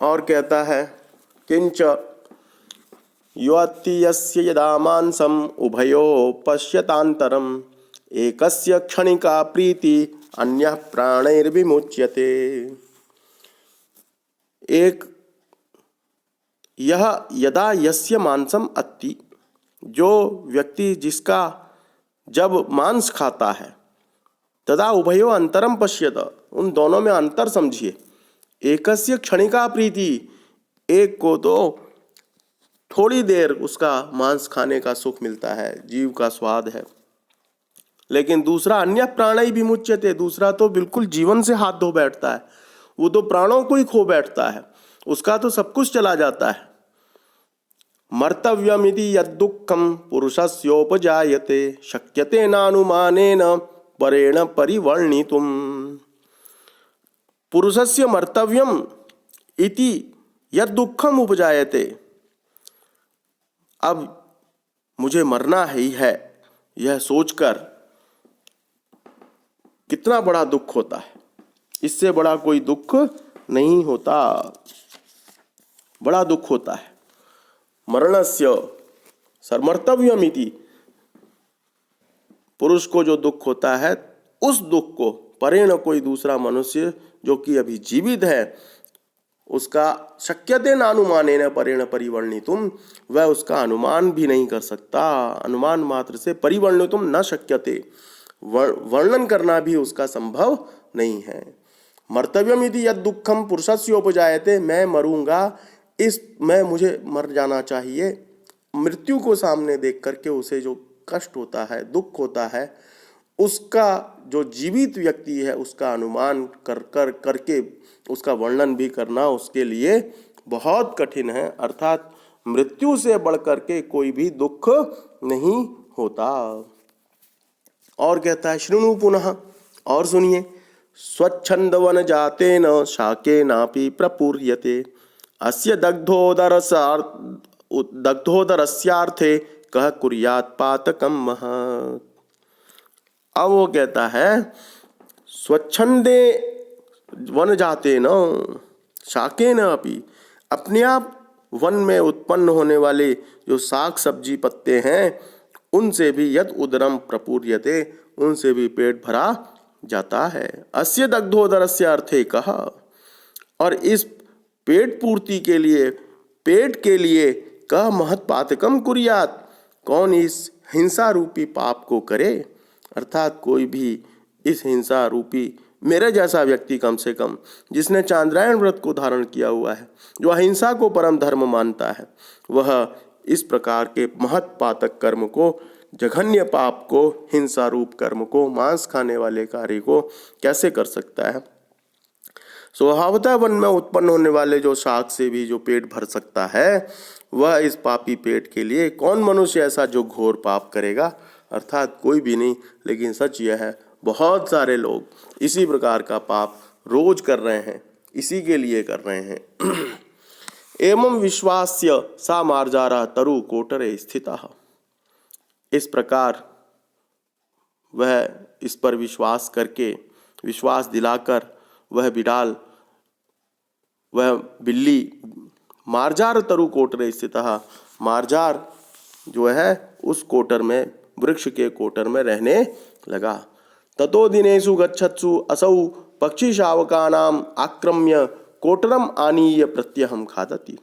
और कहता है किंच योऽत्ति यस्य यदा मांसम उभयो पश्यतांतरम एकस्य क्षणिका प्रीति अन्यः प्राणैर्विमुच्यते। एक यह यदा यस्य मांसम अत्ति, जो व्यक्ति जिसका जब मांस खाता है, तदा उभयो अंतरम पश्यत, उन दोनों में अंतर समझिए। एकस्य क्षणिका प्रीति, एक को तो थोड़ी देर उसका मांस खाने का सुख मिलता है, जीव का स्वाद है, लेकिन दूसरा अन्य प्राणै विमुच्यते, दूसरा तो बिल्कुल जीवन से हाथ धो बैठता है, वो तो प्राणों को ही खो बैठता है, उसका तो सब कुछ चला जाता है। मर्तव्यमिति यद्दुःखं पुरुषस्योपजायते शक्यते नानुमानेन परेण परिवर्णितुम। पुरुषस्य मर्तव्यम इति यद्दुःखम उपजायते, अब मुझे मरना ही है, यह सोचकर कितना बड़ा दुख होता है। इससे बड़ा कोई दुख नहीं होता, बड़ा दुख होता है। मरणस्य सर्मर्तव्यमिति, पुरुष को जो दुख होता है, उस दुख को परेण, कोई दूसरा मनुष्य जो कि अभी जीवित है, उसका शक्यते नानुमानेन परेण परिवर्णितुम, वह उसका अनुमान भी नहीं कर सकता, अनुमान मात्र से परिवर्णितुम न शक्यते, वर्णन करना भी उसका संभव नहीं है। मर्तव्यम यदि यद दुखम पुरुषस्योपजायते, मैं मरूंगा, मुझे मर जाना चाहिए। मृत्यु को सामने देख करके उसे जो कष्ट होता है, दुख होता है, उसका जो जीवित व्यक्ति है उसका अनुमान करके उसका वर्णन भी करना उसके लिए बहुत कठिन है। अर्थात मृत्यु से बढ़कर के कोई भी दुख नहीं होता। और कहता है शृणु पुनः, और सुनिए, स्वच्छंदवन जातेन शाकेनापि प्रपूर्यते अस्य दग्धोदरस्यार्थे कह कुर्यात् पातकम महत्। अब वो कहता है स्वच्छंदे वन जाते न शाके न अपि, अपने आप वन में उत्पन्न होने वाले जो साग सब्जी पत्ते हैं, उनसे भी यद उदरम प्रपूर्यते, उनसे भी पेट भरा जाता है। अस्य दग्धोदरस्य अर्थे कहा, और इस पेट पूर्ति के लिए, पेट के लिए कह महत् पातकम कुर्यात्, कौन इस हिंसा रूपी पाप को करे। अर्थात कोई भी इस हिंसा रूपी, मेरे जैसा व्यक्ति कम से कम, जिसने चांद्रायण व्रत को धारण किया हुआ है, जो अहिंसा को परम धर्म मानता है, वह इस प्रकार के महत् पातक कर्म को, जघन्य पाप को, हिंसा रूप कर्म को, मांस खाने वाले कार्य को कैसे कर सकता है। स्वभावतः वन में उत्पन्न होने वाले जो शाक से भी जो पेट भर सकता है, वह इस पापी पेट के लिए कौन मनुष्य ऐसा जो घोर पाप करेगा। अर्थात कोई भी नहीं, लेकिन सच यह है बहुत सारे लोग इसी प्रकार का पाप रोज कर रहे हैं, इसी के लिए कर रहे हैं। एवं विश्वास्य सा मार्जारा तरु कोटरे स्थितः, इस प्रकार वह इस पर विश्वास करके, विश्वास दिलाकर वह बिडाल, वह बिल्ली मार्जार तरु कोटरे स्थितः, मार्जार जो है उस कोटर में, वृक्ष के कोटर में रहने लगा। ततो दिनेषु गच्छत्सु असौ पक्षी शावकानाम आक्रम्य कोटरम आनीय प्रत्यहम खादति,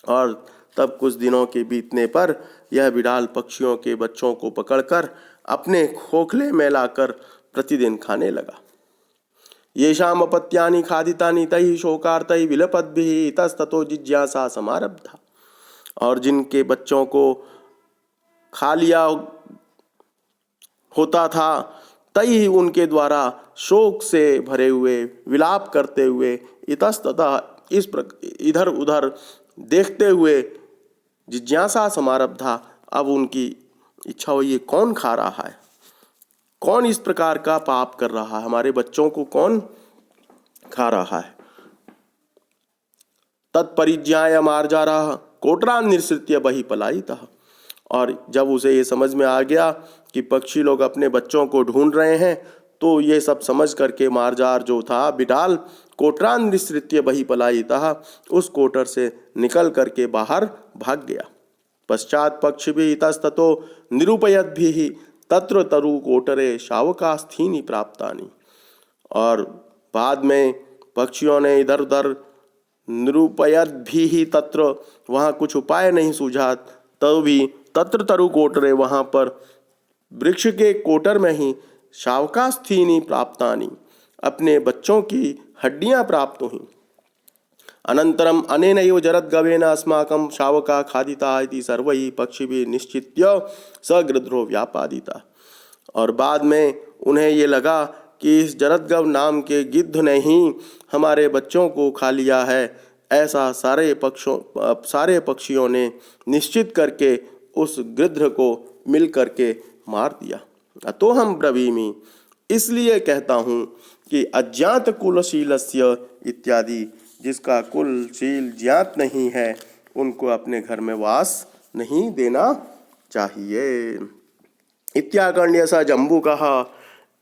और तब कुछ दिनों के बीतने पर यह बिडाल पक्षियों के बच्चों को पकड़कर अपने खोखले में लाकर प्रतिदिन खाने लगा। येषाम अपत्यानि खादितानि तैः शोकार्तैः विलपद्भिः इतस्ततो जिज्ञासा समारब्धा, और जिनके बच्चों को खा लिया होता था, तैः उनके द्वारा शोक से भरे हुए, विलाप करते हुए, इतस्ततः इस इधर उधर देखते हुए, जिज्ञासा समारब्धा, अब उनकी इच्छा हुई, कौन खा रहा है, कौन इस प्रकार का पाप कर रहा है, हमारे बच्चों को कौन खा रहा है। तत्परिज्ञाय मार्जारः कोटरान् निसृत्य बहिः पलायितः, और जब उसे ये समझ में आ गया कि पक्षी लोग अपने बच्चों को ढूंढ रहे हैं, तो ये सब समझ करके मार्जार जो था बिडाल कोटरान निसृत्य बहि पलायितः, उस कोटर से निकल करके बाहर भाग गया। पश्चात पक्षिभिः इतस्ततो निरूपयद्भिः तत्र तरु कोटरे शावकास्थीनि प्राप्तानि। और बाद में पक्षियों ने इधर उधर निरूपयद्भिः तत्र, वहाँ कुछ उपाय नहीं सूझा, तब भी तत्र तरु कोटरे, वहाँ पर वृक्ष के कोटर में ही शावकास्थीनि प्राप्तानि, अपने बच्चों की हड्डियां प्राप्त हुई। अनंतरम अनेनैव जरद्गवेन अस्माकं शावका खादिता इति सर्वैः पक्षिभिः निश्चित्य स गृध्रो व्यापादिता। और बाद में उन्हें ये लगा कि इस जरद्गव नाम के गिद्ध ने ही हमारे बच्चों को खा लिया है, ऐसा सारे पक्षियों ने निश्चित करके उस गृध्र को मिल करके मार दिया। अतो हम ब्रवीमि, इसलिए कहता हूँ कि अज्ञात कुलशीलस्य इत्यादि, जिसका कुलशील ज्ञात नहीं है, उनको अपने घर में वास नहीं देना चाहिए। इत्याकर्ण्य सा जम्बूकः,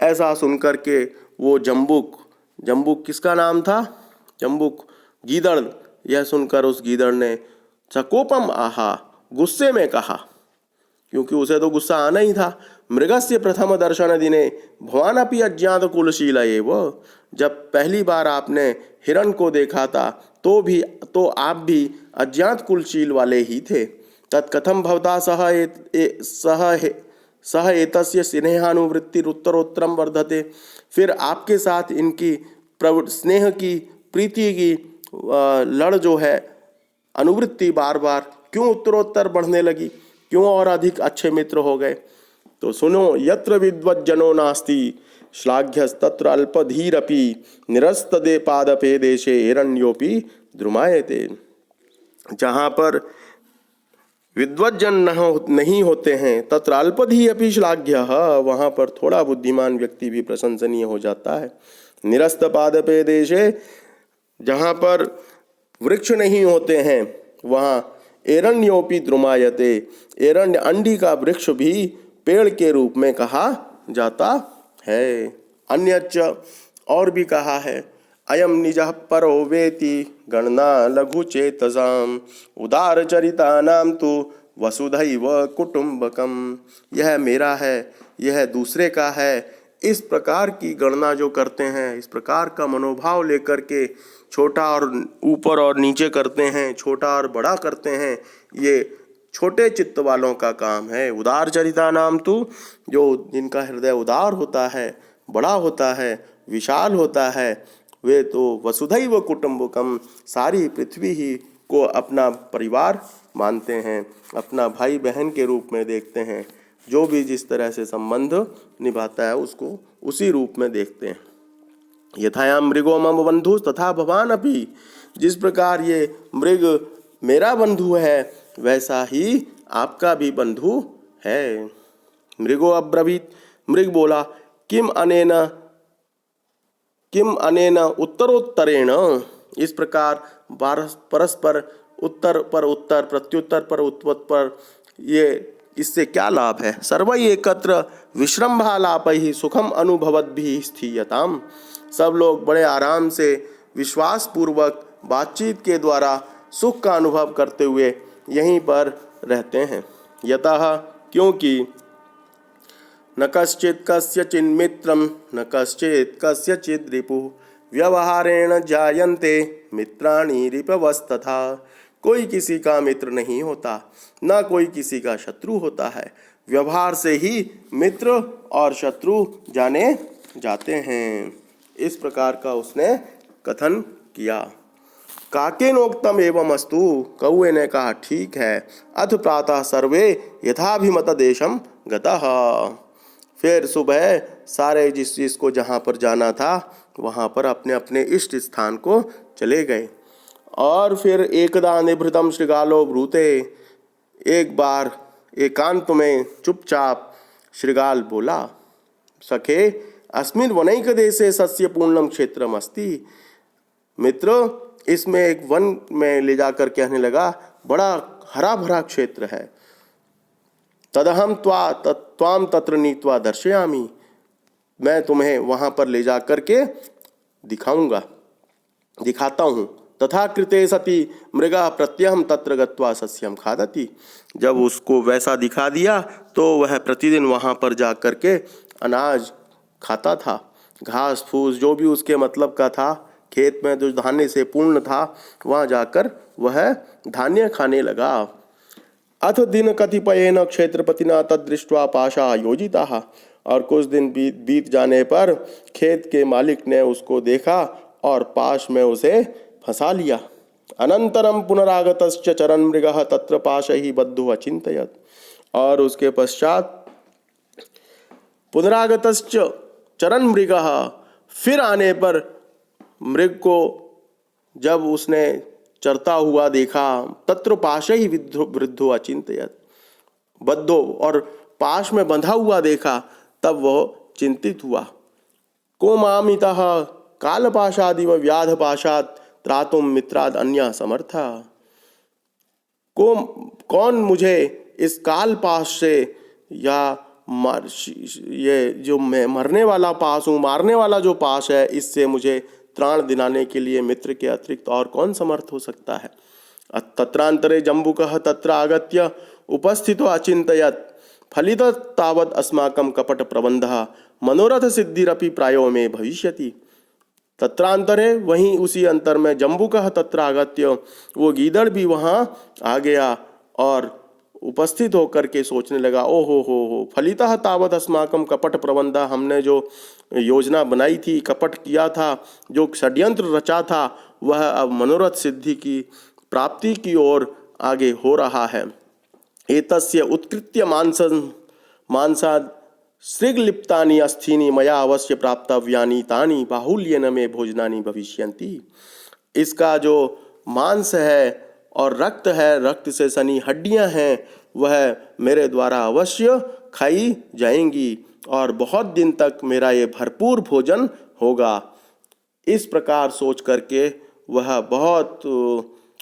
ऐसा सुनकर के वो जम्बूक किसका नाम था? जम्बूक गीदड़। यह सुनकर उस गीदड़ ने सकोपम आहा, गुस्से में कहा, क्योंकि उसे तो गुस्सा आना ही था। मृगस्य प्रथम दर्शन दिने भवानपि अज्ञात कुलशील एव, जब पहली बार आपने हिरण को देखा था तो आप भी अज्ञात कुलशील वाले ही थे। तत्कथम भवता सह एतस्य स्नेहानुवृत्तिरुत्तरोत्तरम वर्धते, फिर आपके साथ इनकी स्नेह की, प्रीति की लड़ जो है, अनुवृत्ति बार बार क्यों उत्तरोत्तर बढ़ने लगी, क्यों और अधिक अच्छे मित्र हो गए? तो सुनो, यत्र विद्वज्जनो नास्ति श्लाघ्यस्तत्र अल्पधीरपि निरस्तदे पादपे देशे हिरण्योपि द्रुमायते। जहाँ पर विद्वज्जन नहीं होते हैं, तत्र अल्पधी अपि श्लाघ्य, वहाँ पर थोड़ा बुद्धिमान व्यक्ति भी प्रशंसनीय हो जाता है। निरस्त पादपे देशे, जहाँ पर वृक्ष नहीं होते हैं, वहाँ एरण्योपि द्रुमायते, एरण्य अंडी का वृक्ष भी पेड़ के रूप में कहा जाता है। अन्यच्च, और भी कहा है, अयम निजः परो वेति गणना लघु चेतसाम उदार चरितानाम तु वसुधैव कुटुंबकम। यह मेरा है, यह दूसरे का है, इस प्रकार की गणना जो करते हैं, इस प्रकार का मनोभाव लेकर के छोटा और ऊपर और नीचे करते हैं, छोटा और बड़ा करते हैं, ये छोटे चित्त वालों का काम है। उदार चरिता नाम तू, जो जिनका हृदय उदार होता है, बड़ा होता है, विशाल होता है, वे तो वसुधैव कुटुंबकम, सारी पृथ्वी ही को अपना परिवार मानते हैं, अपना भाई बहन के रूप में देखते हैं। जो भी जिस तरह से संबंध निभाता है उसको उसी रूप में देखते हैं। यथायाम मृगो मम बंधु तथा भवान अपि, जिस प्रकार ये मृग मेरा बंधु है, वैसा ही आपका भी बंधु है। मृगो अब्रवीत, मृग बोला, किम अनेन उत्तरोत्तरेण, इस प्रकार परस्पर उत्तर पर उत्तर, प्रत्युत्तर पर उत्तर, ये इससे क्या लाभ है? सर्वै एकत्र विश्रम्भालापैः सुखम अनुभवद्भिः स्थीयताम, सब लोग बड़े आराम से विश्वास पूर्वक बातचीत के द्वारा सुख का अनुभव करते हुए यहीं पर रहते हैं। यतः, क्योंकि न कश्चित् कस्यचिन् मित्रं न कश्चित् कस्यचित् रिपुः व्यवहारेण जायन्ते मित्राणि रिपवस्तथा। कोई किसी का मित्र नहीं होता, न कोई किसी का शत्रु होता है, व्यवहार से ही मित्र और शत्रु जाने जाते हैं। इस प्रकार का उसने कथन किया। काकेनोक्तम एवं अस्तु, कौए ने कहा ठीक है। अथ प्रातः सर्वे यथाभिमत देशम गतः, फिर सुबह सारे जिसको जहाँ पर जाना था वहाँ पर अपने अपने इष्ट स्थान को चले गए। और फिर एकदा निभृतम श्रृगालो ब्रूते, एक बार एकांत में चुपचाप श्रृगाल बोला, सखे अस्मिन् वनैक देशे सस्य पूर्णम क्षेत्रम अस्ति। मित्र, इसमें एक वन में ले जाकर कहने लगा, बड़ा हरा भरा क्षेत्र है। तदहम त्वाम तत्र नीत्वा दर्शयामि, मैं तुम्हें वहाँ पर ले जा कर के दिखाऊंगा। दिखाता हूँ। तथा कृते सति मृगा प्रत्यहम तत्र गत्वा सस्यम खादति। जब उसको वैसा दिखा दिया तो वह प्रतिदिन वहाँ पर जा कर के अनाज खाता था, घास फूस जो भी उसके मतलब का था, खेत में जो धान्य से पूर्ण था वहाँ जाकर वह धान्य खाने लगा। अथ दिन कतिपयेन क्षेत्रपतिना तदृष्ट्वा पाशा योजिता। और कुछ दिन बीत जाने पर खेत के मालिक ने उसको देखा और पाश में उसे फंसा लिया। अनंतरम पुनरागतश्च चरन मृगः तत्र पाशैः बद्धो अचिन्तयत्। और उसके पश्चात पुनरागतश्च चरन मृगः, फिर आने पर मृग को जब उसने चरता हुआ देखा, तत्र पाशैः वृद्धो अचिन्तयत्, बद्धो, और पाश में बंधा हुआ देखा, तब वह चिंतित हुआ। को मामितः कालपाशादिव व्याधपाशात् त्रातुम मित्राद अन्य समर्था। को कौन मुझे इस काल पाश से या ये जो मैं मरने वाला पाश हूँ, मारने वाला जो पाश है, इससे मुझे त्राण दिलाने के लिए मित्र के अतिरिक्त और कौन समर्थ हो सकता है। तत्रांतरे जम्बुकः तत्र आगत्य उपस्थितो अचिन्तयत् फलित तावत् अस्माकं कपट प्रबंधः मनोरथ सिद्धिरपि प्रायो में भविष्यति। तत्रांतरे, वहीं उसी अंतर में जम्बुकः तत्र आगत्य, वो गीदड़ भी वहाँ आ गया और उपस्थित होकर के सोचने लगा, ओ हो फलितः तावत् अस्माकं कपट प्रबंधः, हमने जो योजना बनाई थी, कपट किया था, जो षड्यंत्र रचा था, वह अब मनोरथ सिद्धि की प्राप्ति की ओर आगे हो रहा है। एतस्य उत्कृत्य मांसाद सृगलिप्तानि अस्थीनि मया अवश्य प्राप्तव्यानि तानि बाहुल्येन मे भोजनानि भविष्यन्ति। इसका जो मांस है और रक्त है, रक्त से सनी हड्डियां हैं, वह मेरे द्वारा अवश्य खाई जाएंगी और बहुत दिन तक मेरा ये भरपूर भोजन होगा। इस प्रकार सोच करके वह बहुत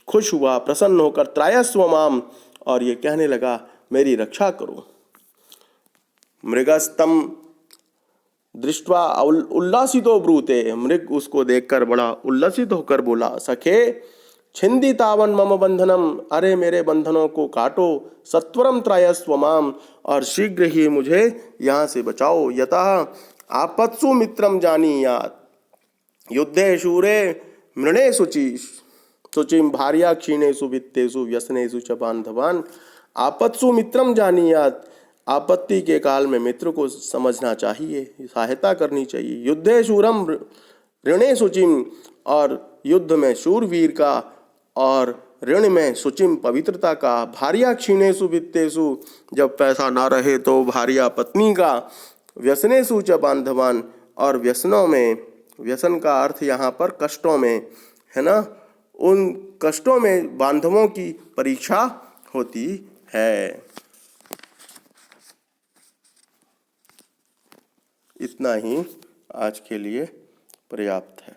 खुश हुआ, प्रसन्न होकर त्रायस्व माम, और ये कहने लगा, मेरी रक्षा करो। मृगस्तम दृष्ट्वा उल्लासितो ब्रूते, मृग उसको देखकर बड़ा उल्लसित होकर बोला, सखे छिंदी तावन मम बंधनम, अरे मेरे बंधनों को काटो, सत्वरम त्रायस्व माम, और शीघ्र ही मुझे यहाँ से बचाओ। यतः आपत्सु मित्रम जानीयात् युद्धे शूरे मृणे शुचिम भार्या क्षीणेषु वित्तेषु व्यसनेषु च बांधवान। आपत्सु मित्रम जानीयात्, आपत्ति के काल में मित्र को समझना चाहिए, सहायता करनी चाहिए। युद्धे शूरम ऋणे शुचिम, और युद्ध में शूरवीर का और ऋण में शुचिम पवित्रता का। भार्या क्षीणेषु वित्तेषु, जब पैसा ना रहे तो भार्या पत्नी का। व्यसनेषु च बांधवान, और व्यसनों में, व्यसन का अर्थ यहाँ पर कष्टों में है ना, उन कष्टों में बांधवों की परीक्षा होती है। इतना ही आज के लिए पर्याप्त है।